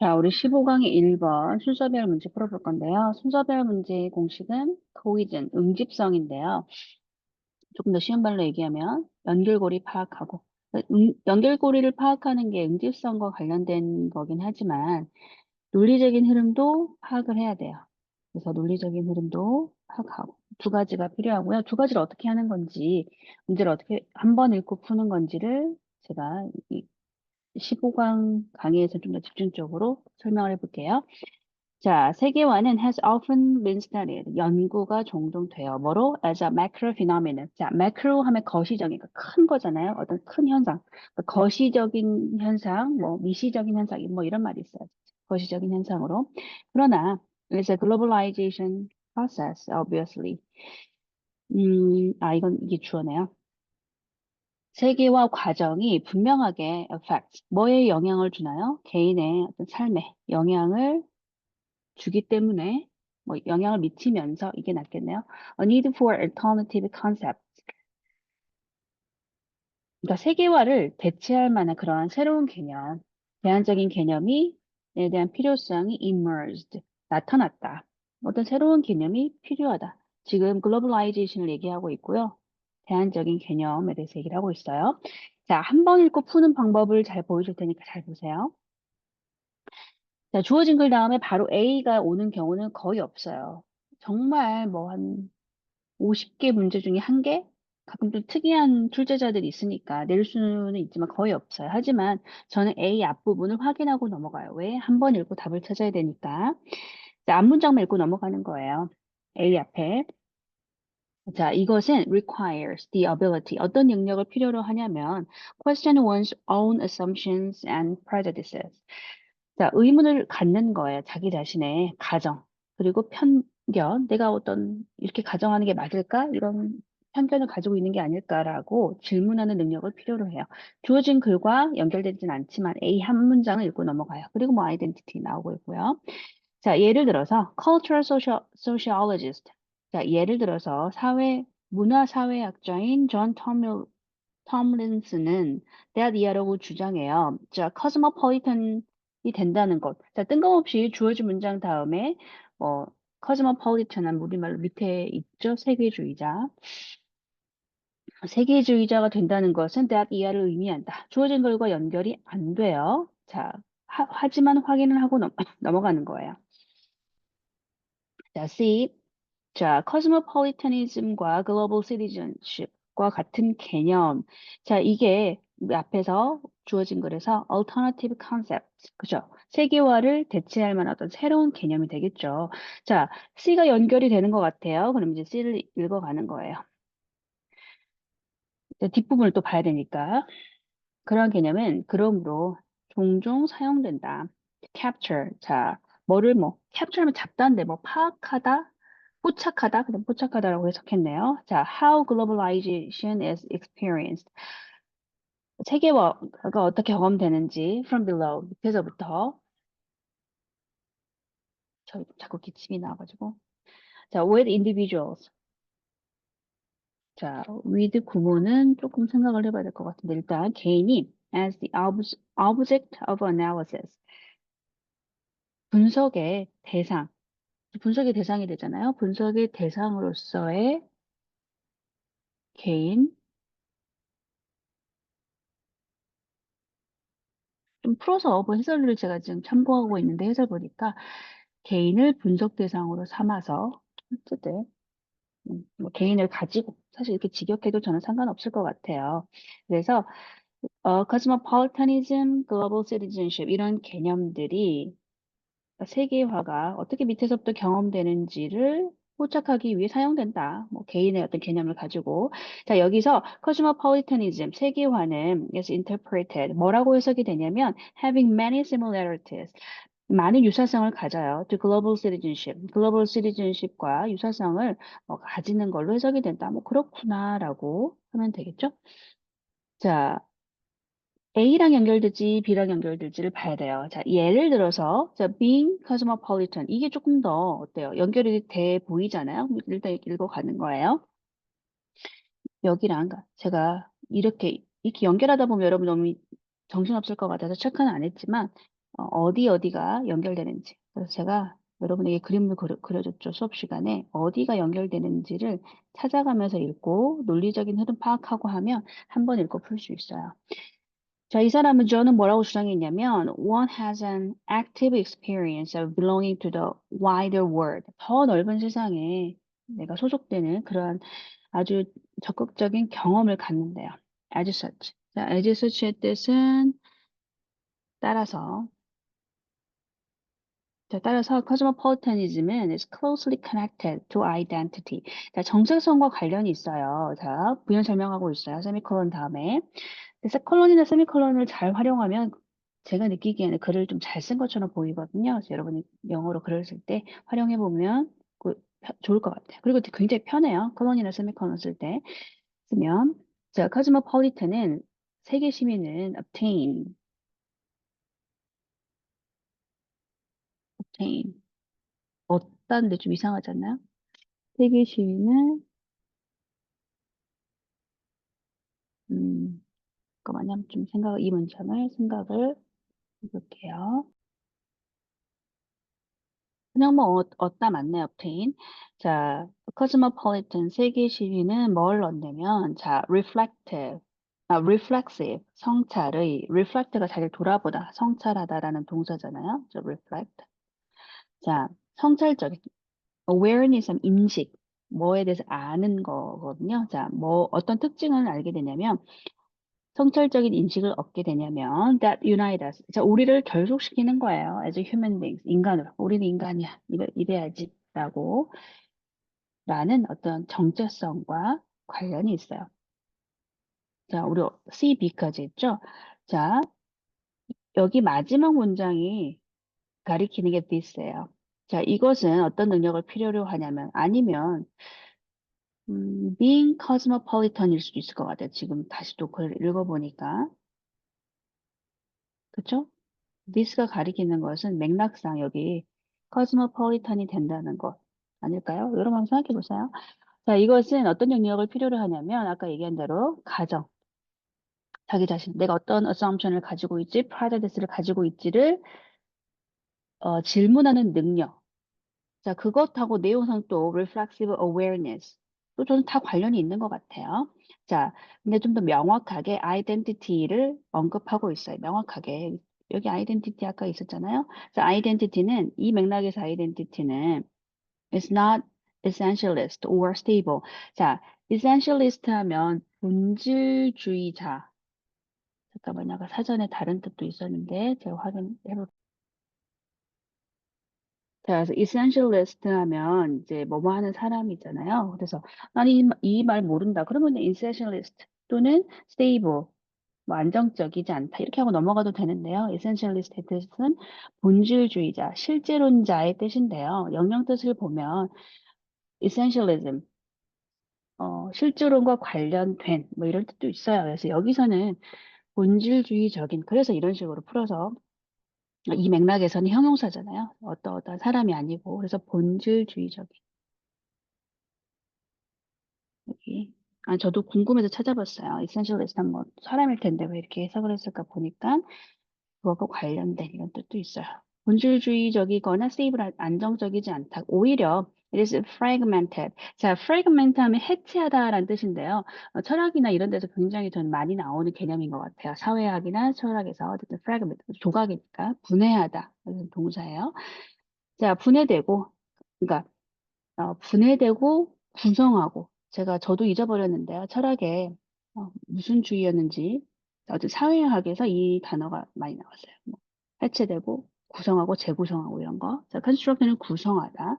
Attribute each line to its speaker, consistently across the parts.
Speaker 1: 자, 우리 15강의 1번 순서별 문제 풀어볼 건데요. 순서별 문제의 공식은 cohesion, 응집성인데요. 조금 더 쉬운 말로 얘기하면 연결고리 파악하고, 연결고리를 파악하는 게 응집성과 관련된 거긴 하지만 논리적인 흐름도 파악을 해야 돼요. 그래서 논리적인 흐름도 파악하고 두 가지가 필요하고요. 두 가지를 어떻게 하는 건지, 문제를 어떻게 한 번 읽고 푸는 건지를 제가 이 15강 강의에서 좀 더 집중적으로 설명을 해볼게요. 자, 세계화는 has often been studied. 연구가 종종 돼요. 뭐로? As a macro phenomenon. 자, macro 하면 거시적인, 그러니까 큰 거잖아요. 어떤 큰 현상. 그러니까 거시적인 현상, 뭐 미시적인 현상, 뭐 이런 말이 있어요. 거시적인 현상으로. 그러나, it's a globalization process, obviously. 이게 주어네요. 세계화 과정이 분명하게 affect, 뭐에 영향을 주나요? 개인의 어떤 삶에 영향을 주기 때문에 뭐 영향을 미치면서 이게 낫겠네요. A need for alternative concepts. 그러니까 세계화를 대체할 만한 그러한 새로운 개념, 제한적인 개념이 에 대한 필요성이 emerged, 나타났다. 어떤 새로운 개념이 필요하다. 지금 글로벌라이제이션을 얘기하고 있고요. 제한적인 개념에 대해서 얘기를 하고 있어요. 자, 한 번 읽고 푸는 방법을 잘 보여줄 테니까 잘 보세요. 자, 주어진 글 다음에 바로 A가 오는 경우는 거의 없어요. 정말 뭐 한 50개 문제 중에 한 개? 가끔 좀 특이한 출제자들이 있으니까 낼 수는 있지만 거의 없어요. 하지만 저는 A 앞부분을 확인하고 넘어가요. 왜? 한 번 읽고 답을 찾아야 되니까. 자, 앞문장만 읽고 넘어가는 거예요. A 앞에. 자, 이것은 requires the ability. 어떤 능력을 필요로 하냐면 question one's own assumptions and prejudices. 자, 의문을 갖는 거예요. 자기 자신의 가정, 그리고 편견. 내가 어떤, 이렇게 가정하는 게 맞을까? 이런 편견을 가지고 있는 게 아닐까라고 질문하는 능력을 필요로 해요. 주어진 글과 연결되진 않지만 A 한 문장을 읽고 넘어가요. 그리고 뭐 아이덴티티 나오고 있고요. 자, 예를 들어서 cultural sociologist. 자, 예를 들어서 문화사회학자인 존 톰린스는 that 이하라고 주장해요. 자, cosmopolitan이 된다는 것. 자, 뜬금없이 주어진 문장 다음에 cosmopolitan한 우리말로 밑에 있죠? 세계주의자. 세계주의자가 된다는 것은 that 이하를 의미한다. 주어진 글과 연결이 안 돼요. 자, 하지만 확인을 하고 넘어가는 거예요. 자, C. 자, cosmopolitanism과 global citizenship과 같은 개념. 자, 이게 앞에서 주어진 글에서 alternative concept, 그죠? 세계화를 대체할 만한 어떤 새로운 개념이 되겠죠. 자, C가 연결이 되는 것 같아요. 그럼 이제 C를 읽어가는 거예요. 이제 뒷부분을 또 봐야 되니까. 그런 개념은 그러므로 종종 사용된다. capture. 자, capture하면 잡다인데 파악하다, 포착하다, 그냥 포착하다라고 해석했네요. 자, how globalization is experienced. 세계화가 어떻게 경험되는지 from below, 밑에서부터. 저 자꾸 기침이 나와가지고. 자, with individuals. 자, with 구문은 조금 생각을 해봐야 될 것 같은데 일단 개인이 as the object of analysis. 분석의 대상. 분석의 대상이 되잖아요. 분석의 대상으로서의 개인, 좀 풀어서 뭐 해설을 제가 지금 참고하고 있는데 해설 보니까 개인을 분석 대상으로 삼아서 어쨌든 뭐 개인을 가지고 사실 이렇게 직역해도 저는 상관없을 것 같아요. 그래서 cosmopolitanism, global citizenship 이런 개념들이 세계화가 어떻게 밑에서부터 경험되는지를 포착하기 위해 사용된다. 뭐 개인의 어떤 개념을 가지고. 자, 여기서 cosmopolitanism, 세계화는 is interpreted. 뭐라고 해석이 되냐면 having many similarities. 많은 유사성을 가져요. to global citizenship. global citizenship과 유사성을 가지는 걸로 해석이 된다. 뭐 그렇구나라고 하면 되겠죠? 자, A랑 연결될지 B랑 연결될지를 봐야 돼요. 자, 예를 들어서 자, being cosmopolitan 이게 조금 더 어때요? 연결이 돼 보이잖아요. 일단 읽어가는 거예요. 여기랑 제가 이렇게 연결하다 보면 여러분 너무 정신없을 것 같아서 체크는 안 했지만 어디가 연결되는지. 그래서 제가 여러분에게 그림을 그려줬죠. 수업 시간에 어디가 연결되는지를 찾아가면서 읽고 논리적인 흐름 파악하고 하면 한 번 읽고 풀 수 있어요. 자, 이 사람은 저는 뭐라고 주장했냐면 one has an active experience of belonging to the wider world. 더 넓은 세상에 내가 소속되는 그런 아주 적극적인 경험을 갖는데요. as such. 자, as such의 뜻은 따라서 자, 따라서 cosmopolitanism은 is closely connected to identity. 자, 정체성과 관련이 있어요. 자, 부연 설명하고 있어요. 세미콜론 다음에. 그래서 콜론이나 세미콜론을 잘 활용하면 제가 느끼기에는 글을 좀 잘 쓴 것처럼 보이거든요. 그래서 여러분이 영어로 글을 쓸 때 활용해 보면 좋을 것 같아요. 그리고 굉장히 편해요. 콜론이나 세미콜론 쓸 때 쓰면. 자, cosmopolitan은 세계 시민은 obtain. 얻다는데 좀 이상하지 않나요? 세계 시민은 잠깐만요. 좀 이 문장을 생각을 해볼게요. 그냥 뭐, 얻다 맞네요, obtain. 자, cosmopolitan 세계 시위는 뭘 얻냐면, 자, reflexive, 성찰의, reflect가 자기를 돌아보다, 성찰하다라는 동사잖아요. 저 reflect. 자, 성찰적인, awareness은 인식, 뭐에 대해서 아는 거거든요. 자, 뭐, 어떤 특징을 알게 되냐면, 성찰적인 인식을 얻게 되냐면 that unite us. 자, 우리를 결속시키는 거예요. as a human beings. 인간으로. 우리는 인간이야. 이래야지. 라고 라는 어떤 정체성과 관련이 있어요. 자, 우리 C, B까지 했죠? 자, 여기 마지막 문장이 가리키는 게 this예요. 자, 이것은 어떤 능력을 필요로 하냐면 아니면 being cosmopolitan일 수도 있을 것 같아요. 지금 다시 또 글을 읽어보니까. 그쵸? this가 가리키는 것은 맥락상 여기 cosmopolitan이 된다는 것 아닐까요? 여러분 한번 생각해 보세요. 자, 이것은 어떤 영역을 필요로 하냐면 아까 얘기한 대로 가정, 자기 자신, 내가 어떤 assumption을 가지고 있지, prejudice를 가지고 있지를 질문하는 능력. 자, 그것하고 내용상 또 reflexive awareness. 또 저는 다 관련이 있는 것 같아요. 자, 근데 좀 더 명확하게 identity를 언급하고 있어요. 명확하게. 여기 identity 아까 있었잖아요. 자, identity는 이 맥락에서 identity는 is not essentialist or stable. 자, essentialist 하면 본질주의자. 잠깐만요. 아까 사전에 다른 뜻도 있었는데 제가 확인해 볼게요. 자, 그래서 essentialist 하면 이제 뭐뭐 하는 사람이잖아요. 그래서 아니 이 말 모른다. 그러면 essentialist 또는 stable 뭐 안정적이지 않다 이렇게 하고 넘어가도 되는데요. essentialist의 뜻은 본질주의자, 실제론자의 뜻인데요. 영영 뜻을 보면 essentialism 실제론과 관련된 뭐 이런 뜻도 있어요. 그래서 여기서는 본질주의적인 그래서 이런 식으로 풀어서 이 맥락에서는 형용사잖아요. 어떤 사람이 아니고 그래서 본질주의적인 여기 저도 궁금해서 찾아봤어요. essentialist는 뭐 사람일 텐데 왜 이렇게 해석을 했을까 보니까 그거가 관련된 이런 뜻도 있어요. 본질주의적이거나 stable 안정적이지 않다. 오히려 it is fragmented. 자, fragment 하면 해체하다라는 뜻인데요. 철학이나 이런 데서 굉장히 전 많이 나오는 개념인 것 같아요. 사회학이나 철학에서 어쨌든 fragment, 조각이니까 분해하다. 그런 동사예요. 자, 분해되고, 그러니까 분해되고 구성하고 저도 잊어버렸는데요. 철학에 무슨 주의였는지 어제 사회학에서 이 단어가 많이 나왔어요. 뭐, 해체되고 구성하고 재구성하고 이런 거. 자, construct는 구성하다.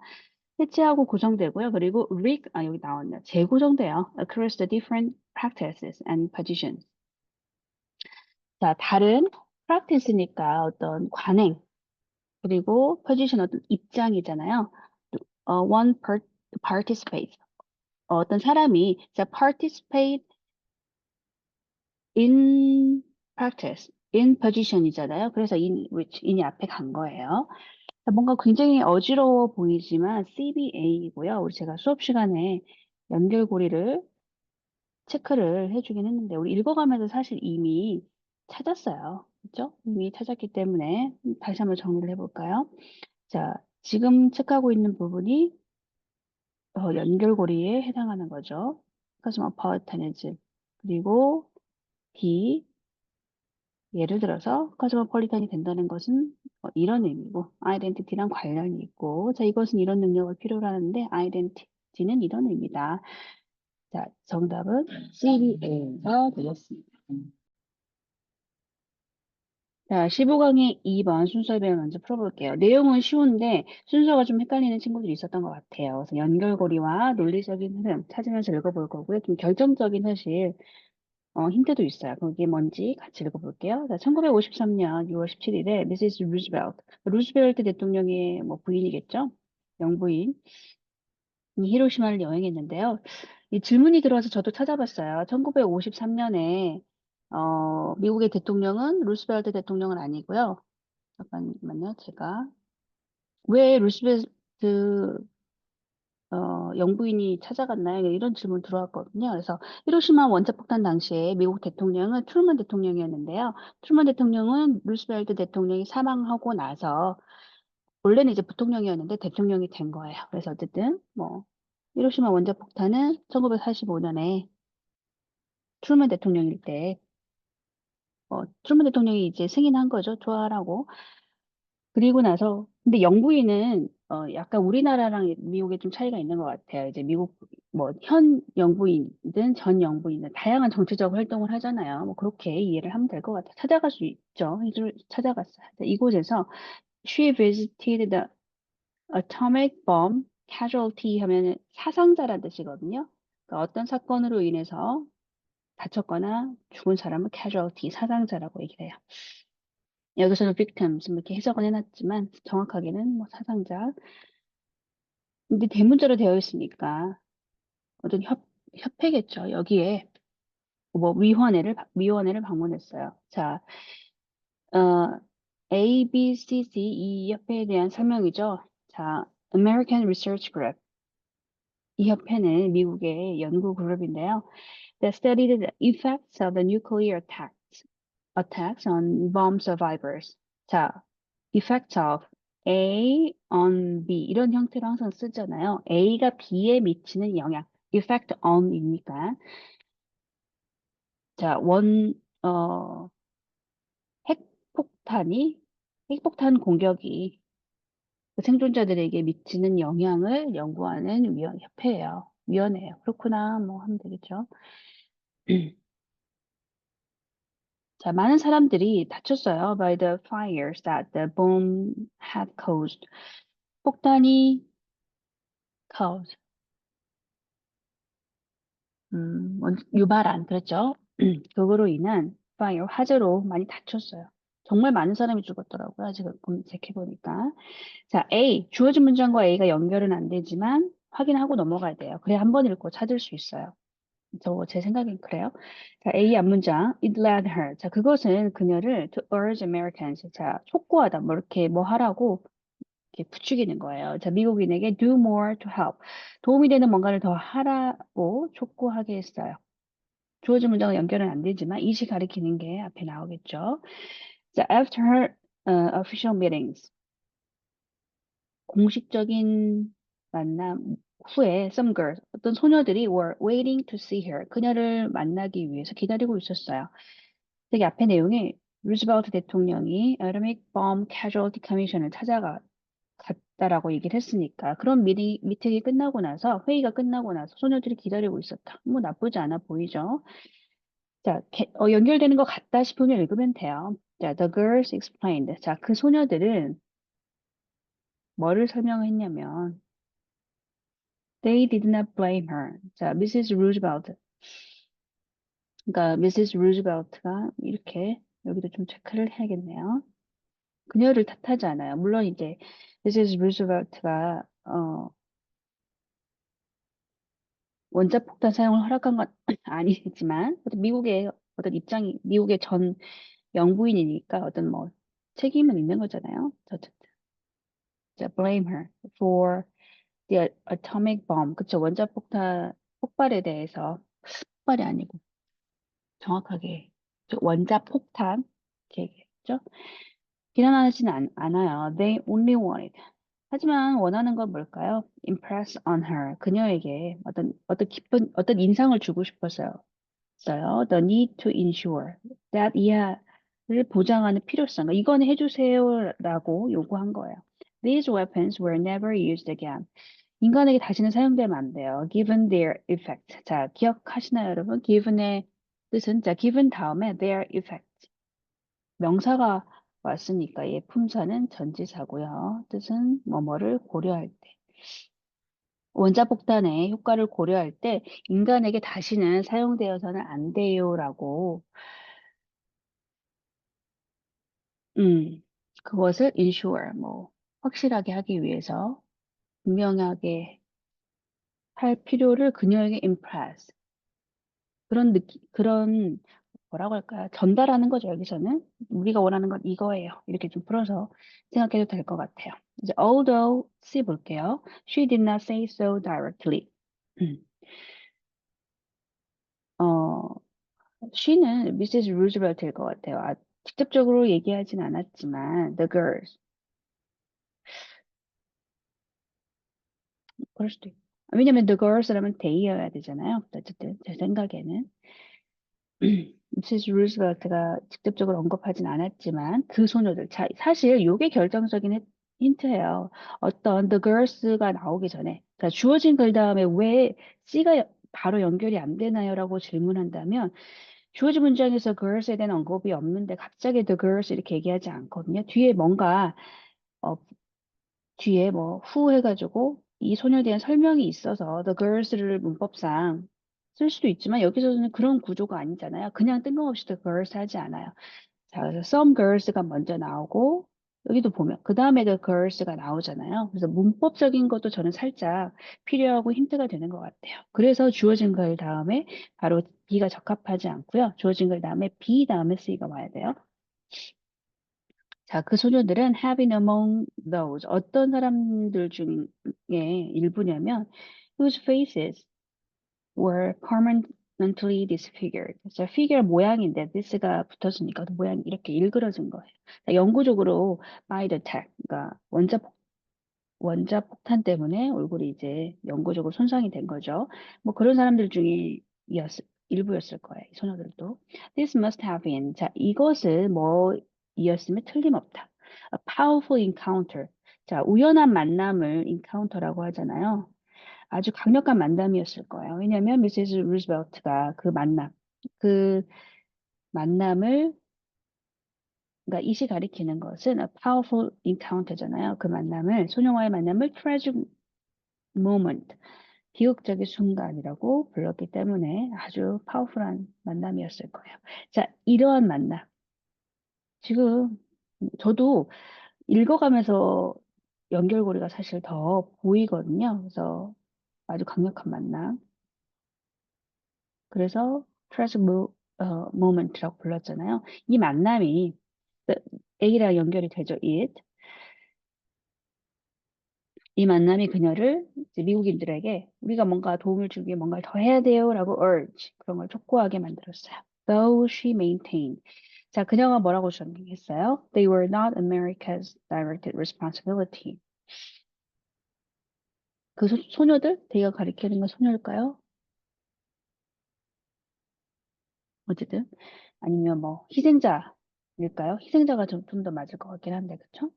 Speaker 1: 해체하고 구성되고요. 그리고 여기 나왔네요. 재구성돼요. Across the different practices and positions. 자, 다른 practice니까 어떤 관행 그리고 position 어떤 입장이잖아요. one participate. 어떤 사람이 자, participate in practice, in position이잖아요. 그래서 in which, in이 앞에 간 거예요. 뭔가 굉장히 어지러워 보이지만 CBA이고요. 우리 제가 수업 시간에 연결고리를 체크를 해주긴 했는데 우리 읽어가면서 사실 이미 찾았어요. 그죠? 이미 찾았기 때문에 다시 한번 정리를 해볼까요? 자, 지금 체크하고 있는 부분이 연결고리에 해당하는 거죠. cosmopolitanism. 그리고 B, 예를 들어서 cosmopolitan이 된다는 것은 이런 의미고 identity랑 관련이 있고 자, 이것은 이런 능력을 필요로 하는데 identity는 이런 의미다. 자, 정답은 CBA가 되겠습니다. 자, 15강의 2번 순서별 먼저 풀어볼게요. 내용은 쉬운데 순서가 좀 헷갈리는 친구들이 있었던 것 같아요. 그래서 연결고리와 논리적인 흐름 찾으면서 읽어볼 거고요. 좀 결정적인 사실, 힌트도 있어요. 그게 뭔지 같이 읽어볼게요. 자, 1953년 6월 17일에 미시스 루즈벨트, 루즈벨트 대통령의 뭐 부인이겠죠? 영부인. 이 히로시마를 여행했는데요. 이 질문이 들어와서 저도 찾아봤어요. 1953년에 미국의 대통령은 루스벨트 대통령은 아니고요. 잠깐만요. 제가 왜 루스벨트 영부인이 찾아갔나요? 이런 질문 들어왔거든요. 그래서 히로시마 원자폭탄 당시에 미국 대통령은 트루먼 대통령이었는데요. 트루먼 대통령은 루스벨트 대통령이 사망하고 나서 원래는 이제 부통령이었는데 대통령이 된 거예요. 그래서 어쨌든 뭐 히로시마 원자폭탄은 1945년에 트루먼 대통령일 때 트루먼 대통령이 이제 승인한 거죠. 좋아라고. 그리고 나서 근데 영부인은 약간 우리나라랑 미국에 좀 차이가 있는 것 같아요. 이제 미국 뭐 현 영부인이든 전 영부인은 다양한 정치적 활동을 하잖아요. 뭐 그렇게 이해를 하면 될 것 같아요. 찾아갈 수 있죠. 찾아갔어요. 이곳에서 she visited the atomic bomb casualty 하면은 사상자란 뜻이거든요. 그러니까 어떤 사건으로 인해서 다쳤거나 죽은 사람을 casualty 사상자라고 얘기를 해요. 여기서는 victims 이렇게 해석은 해놨지만 정확하게는 뭐 사상자. 근데 대문자로 되어 있으니까 어떤 협회겠죠. 여기에 뭐 위원회를 방문했어요. 자, 어, ABCC 이 협회에 대한 설명이죠. 자, American Research Group 이 협회는 미국의 연구 그룹인데요. That studied the effects of the nuclear attacks on bomb survivors. 자, effect of A on B 이런 형태로 항상 쓰잖아요. A가 B에 미치는 영향, effect on이니까. 자, 어, 핵폭탄이, 핵폭탄 공격이 그 생존자들에게 미치는 영향을 연구하는 협회예요. 위원회예요. 그렇구나, 뭐 하면 되겠죠. 자, 많은 사람들이 다쳤어요. By the fires that the bomb had caused. 폭탄이 caused. 유발한, 그랬죠? 그거로 인한 fire, 화재로 많이 다쳤어요. 정말 많은 사람이 죽었더라고요. 지금 검색해보니까. 자, A. 주어진 문장과 A가 연결은 안 되지만 확인하고 넘어가야 돼요. 그래야 한 번 읽고 찾을 수 있어요. 제 생각엔 그래요. 자, A 앞문장. It led her. 자, 그것은 그녀를 to urge Americans. 자, 촉구하다. 뭐 이렇게 뭐 하라고 이렇게 부추기는 거예요. 자, 미국인에게 do more to help. 도움이 되는 뭔가를 더 하라고 촉구하게 했어요. 주어진 문장은 연결은 안 되지만 이시 가리키는 게 앞에 나오겠죠. 자, after her official meetings. 공식적인 만남 후에 some girls, 어떤 소녀들이 were waiting to see her. 그녀를 만나기 위해서 기다리고 있었어요. 여기 앞에 내용에 루즈벨트 대통령이 Atomic Bomb Casualty Commission을 갔다라고 얘기를 했으니까 그런 미팅이 끝나고 나서 회의가 끝나고 나서 소녀들이 기다리고 있었다. 뭐 나쁘지 않아 보이죠? 자, 연결되는 것 같다 싶으면 읽으면 돼요. 자, the girls explained. 자, 그 소녀들은 뭐를 설명했냐면 they did not blame her. 자, Mrs. Roosevelt. 그러니까 Mrs. Roosevelt가 이렇게 여기도 좀 체크를 해야겠네요. 그녀를 탓하지 않아요. 물론 이제 Mrs. Roosevelt가 원자폭탄 사용을 허락한 건 아니지만 어떤 미국의 어떤 입장이 미국의 전 영부인이니까 어떤 뭐 책임은 있는 거잖아요. 어쨌든 자, blame her for the atomic bomb. 그쵸? 원자폭탄 폭발에 대해서 폭발이 아니고 정확하게 원자폭탄 이렇게 그죠? 비난하진 않아요. They only wanted. 하지만 원하는 건 뭘까요? Impress on her. 그녀에게 어떤 깊은, 어떤 인상을 주고 싶었어요. The need to ensure that 이하를 보장하는 필요성. 이건 해주세요라고 요구한 거예요. These weapons were never used again. 인간에게 다시는 사용되면 안 돼요. Given their effect. 자, 기억하시나요, 여러분? Given의 뜻은 자, given 다음에 their effect. 명사가 왔으니까 이 품사는 전치사고요. 뜻은 뭐뭐를 고려할 때. 원자폭탄의 효과를 고려할 때 인간에게 다시는 사용되어서는 안 돼요라고 그것을 ensure 뭐 확실하게 하기 위해서 분명하게 할 필요를 그녀에게 impress 그런 뭐라고 할까요? 전달하는 거죠, 여기서는. 우리가 원하는 건 이거예요. 이렇게 좀 풀어서 생각해도 될 것 같아요. 이제 although C 볼게요. She did not say so directly. 음, 어, she는 Mrs. Roosevelt일 것 같아요. 직접적으로 얘기하진 않았지만 the girls 그럴 수도 있고. 왜냐면 the girls라면 they여야 되잖아요. 어쨌든 제 생각에는 미세스 루즈벨트가 직접적으로 언급하진 않았지만 그 소녀들 사실 이게 결정적인 힌트예요. 어떤 the girls가 나오기 전에 자, 주어진 글 다음에 왜 C가 바로 연결이 안 되나요라고 질문한다면 주어진 문장에서 girls에 대한 언급이 없는데 갑자기 the girls 이렇게 얘기하지 않거든요. 뒤에 뭔가 어, 뒤에 뭐 후 해가지고 이 소녀에 대한 설명이 있어서 the girls를 문법상 쓸 수도 있지만 여기서는 그런 구조가 아니잖아요. 그냥 뜬금없이 the girls 하지 않아요. 자, 그래서 some girls가 먼저 나오고 여기도 보면 그 다음에 the girls가 나오잖아요. 그래서 문법적인 것도 저는 살짝 필요하고 힌트가 되는 것 같아요. 그래서 주어진 글 다음에 바로 B가 적합하지 않고요. 주어진 글 다음에 B 다음에 C가 와야 돼요. 자, 그 소녀들은 having among those 어떤 사람들 중에 일부냐면 whose faces were permanently disfigured. 자, figure 모양인데 this가 붙었으니까 그 모양이 이렇게 일그러진 거예요. 자, 영구적으로 by the attack, 그러니까 원자 폭탄 때문에 얼굴이 이제 영구적으로 손상이 된 거죠. 뭐 그런 사람들 중에 일부였을 거예요. 이 소녀들도. This must have been. 자, 이것을 뭐이었으면 틀림없다. A powerful encounter. 자, 우연한 만남을 encounter라고 하잖아요. 아주 강력한 만남이었을 거예요. 왜냐하면 미세스 루즈벨트가 그 만남을 그러니까 이시 가리키는 것은 a powerful encounter잖아요. 그 만남을 소녀와의 만남을 tragic moment, 비극적인 순간이라고 불렀기 때문에 아주 파워풀한 만남이었을 거예요. 자, 이러한 만남. 지금 저도 읽어가면서 연결고리가 사실 더 보이거든요. 그래서 아주 강력한 만남. 그래서 tragic moment라고 불렀잖아요. 이 만남이 A랑 연결이 되죠. 이 만남이 그녀를 이제 미국인들에게 우리가 뭔가 도움을 주기 위해 뭔가를 더 해야 돼요라고 urge 그런 걸 촉구하게 만들었어요. Though she maintained. 자, 그녀가 뭐라고 주장했어요? They were not America's directed responsibility. 그 소녀들? 대가 가리키는 건 소녀일까요? 어쨌든 아니면 뭐 희생자일까요? 희생자가 좀 더 맞을 것 같긴 한데 그쵸?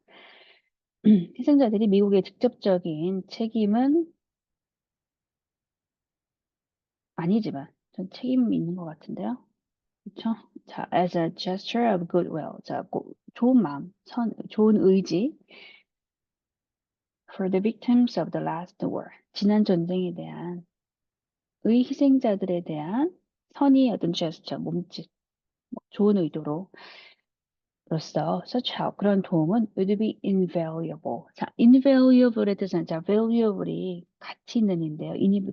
Speaker 1: 희생자들이 미국의 직접적인 책임은 아니지만 전 책임이 있는 것 같은데요. 그쵸? 자, as a gesture of goodwill. 자, 좋은 마음, 좋은 의지 for the victims of the last war. 지난 전쟁에 대한 의 희생자들에 대한 선의 어떤 제스처, 몸짓, 좋은 의도로서 such help, 그런 도움은 would be invaluable. 자, invaluable의 뜻은 자, valuable이 가치 있는 인데요. 인이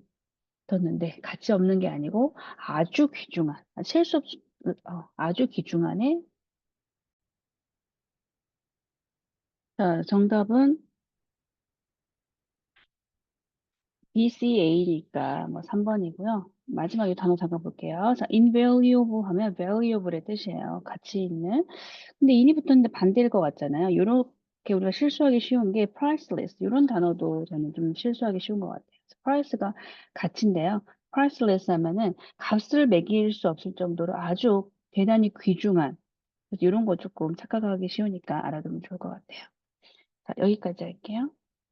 Speaker 1: 붙었는데 가치 없는 게 아니고 아주 귀중한, 셀 수 없, 아주 귀중한의 자, 정답은 BCA니까 뭐 3번이고요. 마지막에 단어 잠깐 볼게요. 자, invaluable 하면 valuable의 뜻이에요. 가치 있는. 근데 in이 붙었는데 반대일 것 같잖아요. 요렇게 우리가 실수하기 쉬운 게 priceless. 이런 단어도 저는 좀 실수하기 쉬운 것 같아요. price가 가치인데요. priceless 하면은 값을 매길 수 없을 정도로 아주 대단히 귀중한. 그래서 이런 거 조금 착각하기 쉬우니까 알아두면 좋을 것 같아요. 자, 여기까지 할게요.